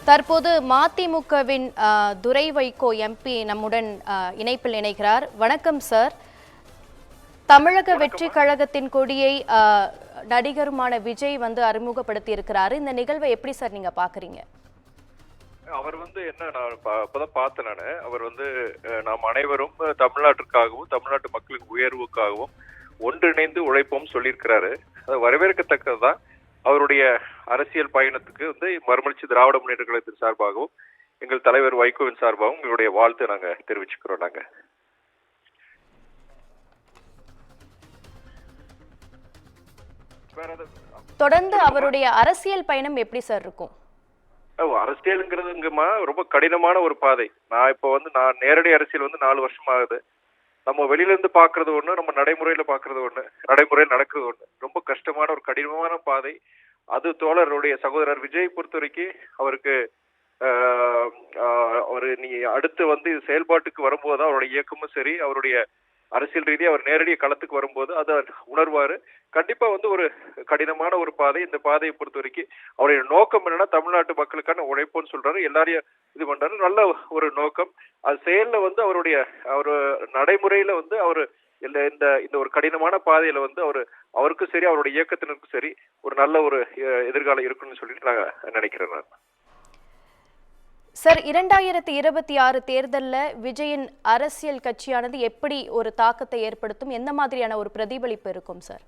தற்போது மதிமுகவின் துரை வைகோ எம்பி நம்முடன் இணைப்பில் இணைகிறார். வணக்கம் சார். தமிழக வெற்றி கழகத்தின் கொடியை நடிகருமான விஜய் அறிமுகப்படுத்தி இருக்கிறாரு. இந்த நிகழ்வை எப்படி சார் நீங்க பாக்குறீங்க? அவர் என்ன நான் அப்பதான் பார்த்தேன். அவர் நாம் அனைவரும் தமிழ்நாட்டிற்காகவும் தமிழ்நாட்டு மக்களுக்கு உயர்வுக்காகவும் ஒன்றிணைந்து உழைப்போம் சொல்லியிருக்கிறாரு. அது வரவேற்கத்தக்கதுதான். அவருடைய அரசியல் பயணத்துக்கு மறுமலர்ச்சி திராவிட முன்னேற்ற கழகத்தின் சார்பாகவும் எங்கள் தலைவர் வைகோவின் சார்பாகவும் எங்களுடைய வாழ்த்தை நாங்க தெரிவிச்சுக்கிறோம். நாங்க தொடர்ந்து அவருடைய அரசியல் பயணம் எப்படி சார் இருக்கும்? அரசியலுங்கிறதுங்கம்மா ரொம்ப கடினமான ஒரு பாதை. நான் இப்ப நான் நேரடி அரசியல் 4 வருஷம் ஆகுது. நம்ம வெளியில இருந்து பாக்குறது ஒண்ணு, நம்ம நடைமுறையில பாக்குறது ஒண்ணு, நடைமுறையில் நடக்கிறது ஒண்ணு. ரொம்ப கஷ்டமான ஒரு கடினமான பாதை. அது தோழருடைய சகோதரர் விஜய் பொறுத்த வரைக்கும் அவருக்கு அவரு நீ அடுத்து இது செயல்பாட்டுக்கு வரும்போது அவருடைய இயக்கமும் சரி, அவருடைய அரசியல் ரீதியா அவர் நேரடிய களத்துக்கு வரும்போது அதை உணர்வாரு. கண்டிப்பா ஒரு கடினமான ஒரு பாதை. இந்த பாதையை பொறுத்த வரைக்கும் அவருடைய நோக்கம் என்னன்னா தமிழ்நாட்டு மக்களுக்கான உழைப்புன்னு சொல்றாரு. எல்லாரையும் இது பண்றாரு. நல்ல ஒரு நோக்கம். அது செயல்ல அவருடைய நடைமுறையில அவரு இந்த இந்த ஒரு கடினமான பாதையில அவருக்கும் சரி அவருடைய இயக்கத்தினருக்கும் சரி ஒரு நல்ல ஒரு எதிர்காலம் இருக்குன்னு சொல்லிட்டு நான் நினைக்கிறேன். நான் சார், 2026 தேர்தல்ல விஜயின் அரசியல் கட்சியானது எப்படி ஒரு தாக்கத்தை ஏற்படுத்தும்? எந்த மாதிரியான ஒரு பிரதிபலிப்பு இருக்கும் சார்?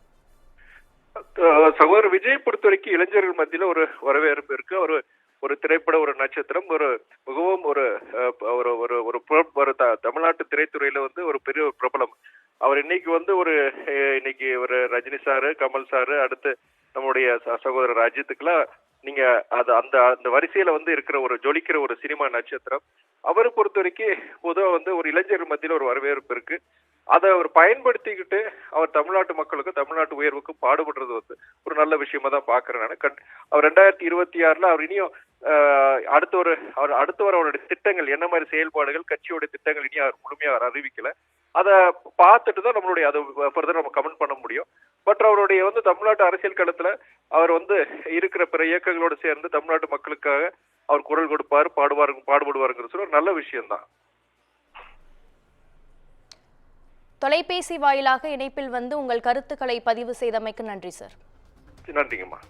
சகோதரர் விஜய் பொறுத்த வரைக்கும் இளைஞர்கள் மத்தியில ஒரு வரவேற்பு இருக்கு. ஒரு திரைப்பட ஒரு நட்சத்திரம், மிகவும் ஒரு தமிழ்நாட்டு திரைத்துறையில ஒரு பெரிய பிரபலம். அவர் இன்னைக்கு ஒரு ரஜினி சாரு, கமல் சாரு, அடுத்து நம்முடைய சகோதரர் அஜித்துக்குலாம் நீங்க அந்த வரிசையில இருக்கிற ஒரு ஜொலிக்கிற ஒரு சினிமா நட்சத்திரம். அவரை பொறுத்த வரைக்கும் பொதுவா ஒரு இளைஞர் மத்தியில ஒரு வரவேற்பு இருக்கு. அதை அவர் பயன்படுத்திக்கிட்டு அவர் தமிழ்நாட்டு மக்களுக்கும் தமிழ்நாட்டு உயர்வுக்கும் பாடுபடுறது ஒரு நல்ல விஷயமா தான் பாக்குறேன் நான். அவர் 2026 அவர் இனியும் அடுத்த அவருடைய திட்டங்கள் என்ன மாதிரி செயல்பாடுகள், கட்சியோட திட்டங்கள் இனி அவர் முழுமையா அவர் அறிவிக்கல. அதை பார்த்துட்டு தான் நம்மளுடைய அதை ஃபர்தர் நம்ம கமெண்ட் பண்ண முடியும். பட் அவருடைய தமிழ்நாட்டு அரசியல் களத்துல அவர் இருக்கிற பிற இயக்கங்களோடு சேர்ந்து தமிழ்நாட்டு மக்களுக்காக அவர் குரல் கொடுப்பாரு, பாடுபடுவாருங்கிறது ஒரு நல்ல விஷயம்தான். தொலைபேசி வாயிலாக இணைப்பில் உங்கள் கருத்துக்களை பதிவு செய்தமைக்கு நன்றி சார். நன்றிங்கம்மா.